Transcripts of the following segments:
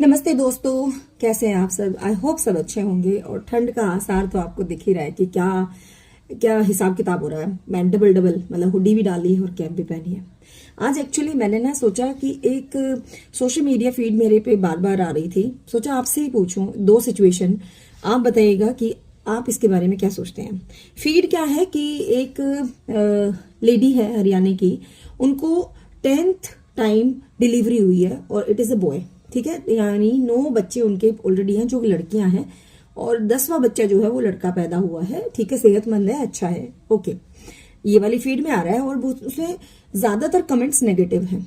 नमस्ते दोस्तों, कैसे हैं आप सब। आई होप सब अच्छे होंगे। और ठंड का आसार तो आपको दिख ही रहा है कि क्या क्या हिसाब किताब हो रहा है। मैं डबल डबल मतलब हुडी भी डाली है और कैप भी पहनी है। आज एक्चुअली मैंने ना सोचा कि एक सोशल मीडिया फीड मेरे पे बार बार आ रही थी, सोचा आपसे ही पूछूं दो सिचुएशन। आप बताइएगा कि आप इसके बारे में क्या सोचते हैं। फीड क्या है कि एक लेडी है हरियाणा की, उनको 10th टाइम डिलीवरी हुई है और इट इज अ बॉय। ठीक है, यानी 9 बच्चे उनके ऑलरेडी हैं जो लड़कियां हैं और 10वां बच्चा जो है वो लड़का पैदा हुआ है। ठीक है, सेहतमंद है, अच्छा है, ओके। ये वाली फीड में आ रहा है और उसमें ज्यादातर कमेंट्स नेगेटिव हैं।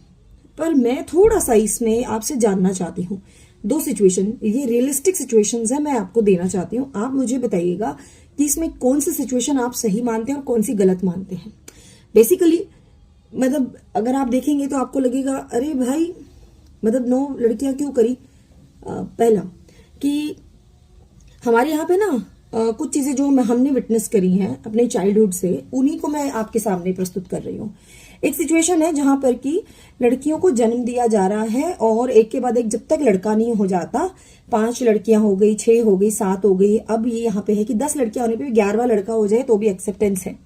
पर मैं थोड़ा सा इसमें आपसे जानना चाहती हूँ। दो सिचुएशन, ये रियलिस्टिक सिचुएशंस है, मैं आपको देना चाहती हूँ। आप मुझे बताइएगा कि इसमें कौन सी सिचुएशन आप सही मानते हैं और कौन सी गलत मानते हैं। बेसिकली मतलब अगर आप देखेंगे तो आपको लगेगा अरे भाई, मतलब 9 लड़कियां क्यों करी। पहला कि हमारे यहाँ पे ना कुछ चीजें जो हमने विटनेस करी हैं अपने चाइल्डहुड से, उन्हीं को मैं आपके सामने प्रस्तुत कर रही हूँ। एक सिचुएशन है जहां पर कि लड़कियों को जन्म दिया जा रहा है और एक के बाद एक जब तक लड़का नहीं हो जाता, 5 लड़कियां हो गई, 6 हो गई, 7 हो गई, अब ये यहाँ पे है कि 10 लड़कियां होने पे 11वां लड़का हो जाए तो भी एक्सेप्टेंस है।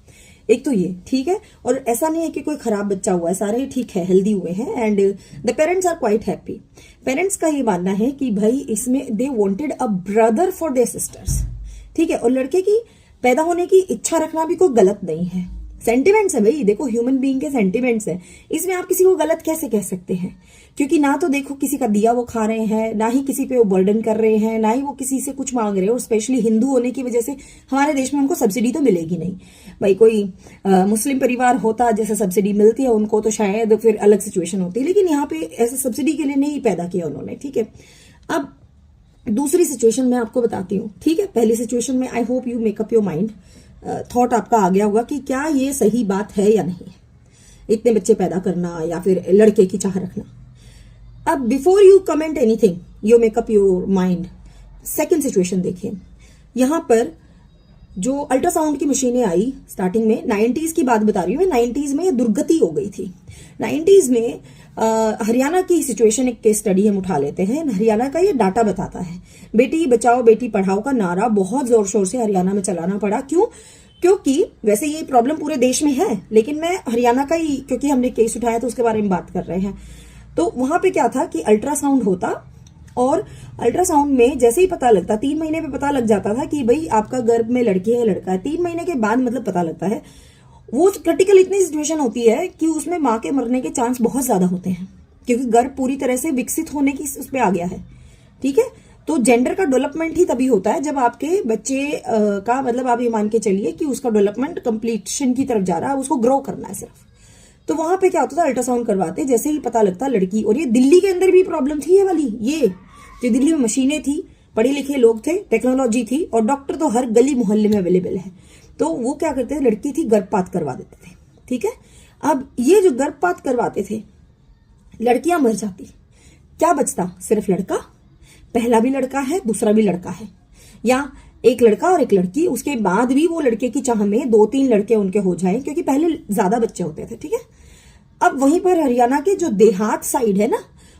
एक तो ये ठीक है, और ऐसा नहीं है कि कोई खराब बच्चा हुआ है, सारे ठीक है, हेल्दी हुए हैं and the parents are quite happy. Parents का ये मानना है कि भाई इसमें they wanted a brother for their sisters. ठीक है, और लड़के की पैदा होने की इच्छा रखना भी कोई गलत नहीं है। सेंटिमेंट्स है भाई, देखो ह्यूमन बीइंग के सेंटिमेंट्स है, इसमें आप किसी को गलत कैसे कह सकते हैं। क्योंकि ना तो देखो किसी का दिया वो खा रहे हैं, ना ही किसी पे वो बर्डन कर रहे हैं, ना ही वो किसी से कुछ मांग रहे हैं। और स्पेशली हिंदू होने की वजह से हमारे देश में उनको सब्सिडी तो मिलेगी नहीं। भाई कोई मुस्लिम परिवार होता जैसे सब्सिडी मिलती है उनको तो शायद फिर अलग सिचुएशन होती, लेकिन यहाँ पे ऐसे सब्सिडी के लिए नहीं पैदा किया उन्होंने। ठीक है, अब दूसरी सिचुएशन मैं आपको बताती हूँ। ठीक है, पहली सिचुएशन में I hope you make up your mind, thought आपका आ गया होगा कि क्या ये सही बात है या नहीं, इतने बच्चे पैदा करना या फिर लड़के की चाह रखना। अब before you comment anything, you make up your mind. Second situation देखिए, यहां पर जो अल्ट्रासाउंड की मशीनें आई स्टार्टिंग में, 90s की बात बता रही हूँ मैं, 90s में ये दुर्गति हो गई थी। 90s में हरियाणा की सिचुएशन, एक केस स्टडी हम उठा लेते हैं। हरियाणा का ये डाटा बताता है, बेटी बचाओ बेटी पढ़ाओ का नारा बहुत जोर शोर से हरियाणा में चलाना पड़ा। क्यों? क्योंकि वैसे ये प्रॉब्लम पूरे देश में है, लेकिन मैं हरियाणा का ही क्योंकि हमने केस उठाया तो उसके बारे में बात कर रहे हैं। तो वहां पे क्या था कि अल्ट्रासाउंड होता और अल्ट्रासाउंड में जैसे ही पता लगता, 3 महीने पे पता लग जाता था कि भाई आपका गर्भ में लड़की है लड़का है। 3 महीने के बाद मतलब पता लगता है। वो क्रिटिकल इतनी सिचुएशन होती है कि उसमें माँ के मरने के चांस बहुत ज्यादा होते हैं, क्योंकि गर्भ पूरी तरह से विकसित होने की उस पर आ गया है। ठीक है, तो जेंडर का डेवलपमेंट ही तभी होता है जब आपके बच्चे का मतलब आप ये मान के चलिए कि उसका डेवलपमेंट कंप्लीशन की तरफ जा रहा है, उसको ग्रो करना है सिर्फ। तो वहां पे क्या होता था, अल्ट्रासाउंड करवाते जैसे ही पता लगता लड़की। और ये दिल्ली के अंदर भी प्रॉब्लम थी ये वाली, ये जो दिल्ली में मशीनें थी, पढ़े लिखे लोग थे, टेक्नोलॉजी थी और डॉक्टर तो हर गली मोहल्ले में अवेलेबल है। तो वो क्या करते थे, लड़की थी गर्भपात करवा देते थे। ठीक है, अब ये जो गर्भपात करवाते थे, लड़कियां मर जाती, क्या बचता, सिर्फ लड़का। पहला भी लड़का है, दूसरा भी लड़का है, या एक लड़का और एक लड़की, उसके बाद भी वो लड़के की चाह में 2-3 लड़के उनके हो जाएं, क्योंकि पहले ज्यादा बच्चे होते थे। ठीक है, अब वहीं पर हरियाणा के जो देहात साइड है ना,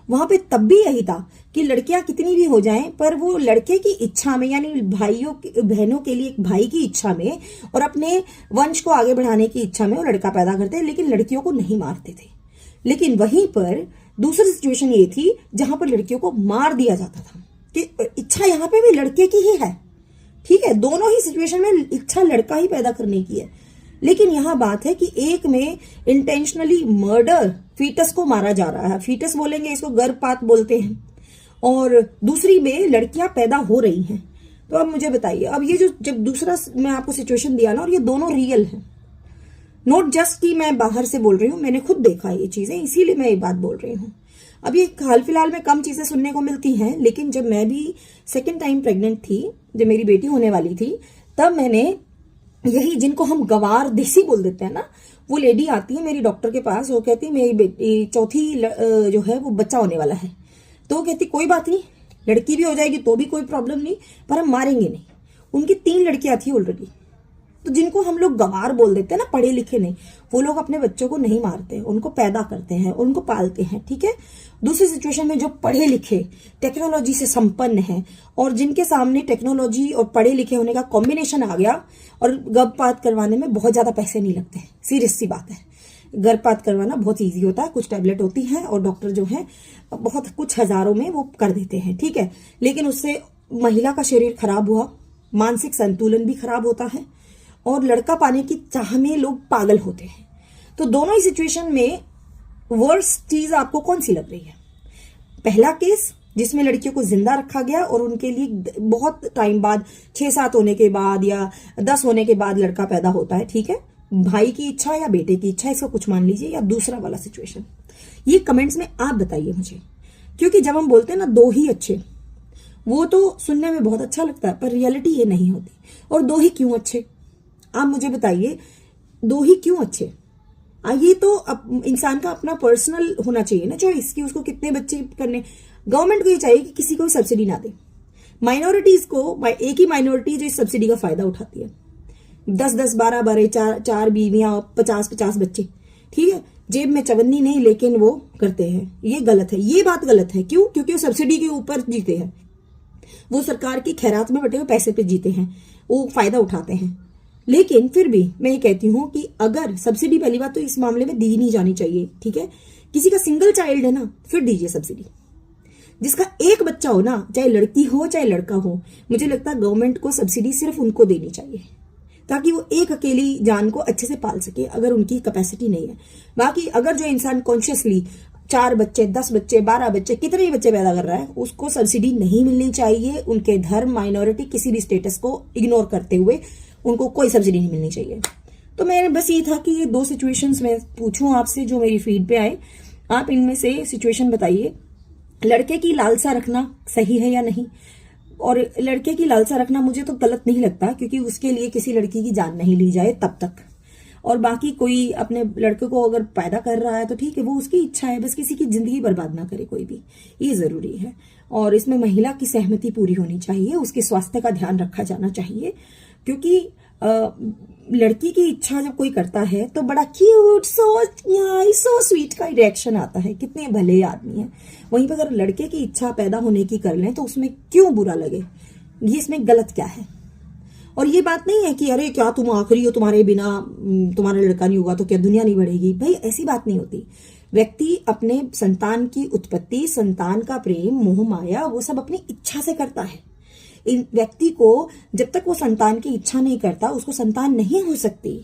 वहां पे तब भी यही था कि लड़कियां कितनी भी हो जाएं, पर वो लड़के की इच्छा में, यानी भाइयों बहनों के लिए एक भाई की इच्छा में और अपने वंश को आगे बढ़ाने की इच्छा में वो लड़का पैदा करते, लेकिन लड़कियों को नहीं मारते थे। लेकिन वहीं पर दूसरी सिचुएशन ये थी जहां पर लड़कियों को मार दिया जाता था कि इच्छा यहां पे भी लड़के की ही है। ठीक है, दोनों ही सिचुएशन में इच्छा लड़का ही पैदा करने की है। लेकिन यहां बात है कि एक में इंटेंशनली मर्डर, फीटस को मारा जा रहा है, फीटस बोलेंगे इसको, गर्भपात बोलते हैं, और दूसरी में लड़कियां पैदा हो रही हैं। तो अब मुझे बताइए, अब ये जो जब दूसरा मैं आपको सिचुएशन दिया ना, और ये दोनों रियल है, नॉट जस्ट कि मैं बाहर से बोल रही हूं, मैंने खुद देखा ये चीजें, इसीलिए मैं ये बात बोल रही हूं। अब ये हाल फिलहाल में कम चीजें सुनने को मिलती हैं, लेकिन जब मैं भी सेकेंड टाइम प्रेग्नेंट थी, जब मेरी बेटी होने वाली थी, तब मैंने यही, जिनको हम गवार देसी बोल देते हैं ना, वो लेडी आती है मेरी डॉक्टर के पास, वो कहती मेरी बेटी चौथी जो है वो बच्चा होने वाला है। तो वो कहती कोई बात नहीं, लड़की भी हो जाएगी तो भी कोई प्रॉब्लम नहीं, पर हम मारेंगे नहीं। उनकी 3 लड़कियां थी ऑलरेडी। तो जिनको हम लोग गंवार बोल देते हैं ना, पढ़े लिखे नहीं, वो लोग अपने बच्चों को नहीं मारते, उनको पैदा करते हैं, उनको पालते हैं, ठीक है। दूसरी सिचुएशन में जो पढ़े लिखे टेक्नोलॉजी से संपन्न है और जिनके सामने टेक्नोलॉजी और पढ़े लिखे होने का कॉम्बिनेशन आ गया, और गर्भपात करवाने में बहुत ज्यादा पैसे नहीं लगते, सीरियस सी बात है। गर्भपात करवाना बहुत इजी होता है, कुछ टैबलेट होती हैं और डॉक्टर जो है बहुत कुछ हजारों में वो कर देते हैं, ठीक है। लेकिन उससे महिला का शरीर खराब हुआ, मानसिक संतुलन भी खराब होता है और लड़का पाने की चाह में लोग पागल होते हैं। तो दोनों ही सिचुएशन में वर्स्ट चीज आपको कौन सी लग रही है? पहला केस जिसमें लड़कियों को जिंदा रखा गया और उनके लिए बहुत टाइम बाद 6-7 होने के बाद या 10 होने के बाद लड़का पैदा होता है, ठीक है, भाई की इच्छा या बेटे की इच्छा, इसको कुछ मान लीजिए, या दूसरा वाला सिचुएशन, ये कमेंट्स में आप बताइए मुझे। क्योंकि जब हम बोलते हैं ना 2 ही अच्छे, वो तो सुनने में बहुत अच्छा लगता है, पर रियलिटी ये नहीं होती। और 2 ही क्यों अच्छे, आप मुझे बताइए, 2 ही क्यों अच्छे? ये तो इंसान का अपना पर्सनल होना चाहिए ना चॉइस कि उसको कितने बच्चे करने। गवर्नमेंट को ये चाहिए कि किसी को सब्सिडी ना दे, माइनॉरिटीज को, एक ही माइनॉरिटी जो इस सब्सिडी का फायदा उठाती है, 10-10, 12-12, 4 बीवियां, 50-50 बच्चे, ठीक है, जेब में चवन्नी नहीं, लेकिन वो करते हैं। ये गलत है, ये बात गलत है। क्यों? क्योंकि वो सब्सिडी के ऊपर जीते हैं, वो सरकार की खैरात में बटे हुए पैसे पे जीते हैं, वो फायदा उठाते हैं। लेकिन फिर भी मैं ये कहती हूं कि अगर सब्सिडी, पहली बात तो इस मामले में दी नहीं जानी चाहिए, ठीक है। किसी का सिंगल चाइल्ड है ना, फिर दीजिए सब्सिडी। जिसका एक बच्चा हो ना, चाहे लड़की हो चाहे लड़का हो, मुझे लगता है गवर्नमेंट को सब्सिडी सिर्फ उनको देनी चाहिए, ताकि वो एक अकेली जान को अच्छे से पाल सके, अगर उनकी कैपेसिटी नहीं है। बाकी अगर जो इंसान कॉन्शियसली 4 बच्चे, 10 बच्चे, 12 बच्चे, कितने ही बच्चे पैदा कर रहा है, उसको सब्सिडी नहीं मिलनी चाहिए। उनके धर्म, माइनॉरिटी, किसी भी स्टेटस को इग्नोर करते हुए उनको कोई सब्सिडी नहीं मिलनी चाहिए। तो मेरे बस ये था कि ये 2 सिचुएशंस में पूछूं आपसे जो मेरी फीड पे आए, आप इनमें से सिचुएशन बताइए। लड़के की लालसा रखना सही है या नहीं? और लड़के की लालसा रखना मुझे तो गलत नहीं लगता, क्योंकि उसके लिए किसी लड़की की जान नहीं ली जाए तब तक। और बाकी कोई अपने लड़के को अगर पैदा कर रहा है तो ठीक है, वो उसकी इच्छा है, बस किसी की जिंदगी बर्बाद ना करे कोई भी, ये जरूरी है। और इसमें महिला की सहमति पूरी होनी चाहिए, उसके स्वास्थ्य का ध्यान रखा जाना चाहिए। क्योंकि लड़की की इच्छा जब कोई करता है तो बड़ा क्यूट, सो स्वीट का रिएक्शन आता है, कितने भले आदमी है। वहीं पर अगर लड़के की इच्छा पैदा होने की कर लें तो उसमें क्यों बुरा लगे? ये इसमें गलत क्या है? और ये बात नहीं है कि अरे क्या तुम आखिरी हो, तुम्हारे बिना तुम्हारा लड़का नहीं होगा तो क्या दुनिया नहीं बढ़ेगी। भाई ऐसी बात नहीं होती। व्यक्ति अपने संतान की उत्पत्ति, संतान का प्रेम, मोह माया, वो सब अपनी इच्छा से करता है। इन व्यक्ति को जब तक वो संतान की इच्छा नहीं करता, उसको संतान नहीं हो सकती।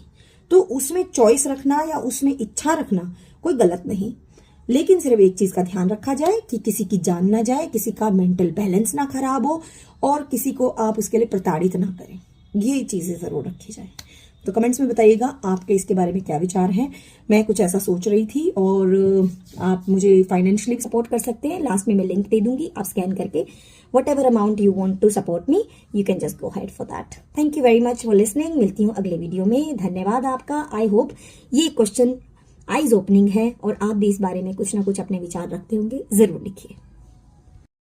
तो उसमें चॉइस रखना या उसमें इच्छा रखना कोई गलत नहीं, लेकिन सिर्फ एक चीज का ध्यान रखा जाए कि किसी की जान ना जाए, किसी का मेंटल बैलेंस ना खराब हो और किसी को आप उसके लिए प्रताड़ित ना करें। ये चीजें जरूर रखी जाए। तो कमेंट्स में बताइएगा आपके इसके बारे में क्या विचार हैं। मैं कुछ ऐसा सोच रही थी और आप मुझे फाइनेंशियली सपोर्ट कर सकते हैं। लास्ट में मैं लिंक दे दूंगी, आप स्कैन करके whatever amount you want to support me, you can just go ahead for that. Thank you very much for listening. मिलती हूँ अगले वीडियो में। धन्यवाद आपका। आई होप ये क्वेश्चन आइज ओपनिंग है और आप भी इस बारे में कुछ ना कुछ अपने विचार रखते होंगे। जरूर लिखिए।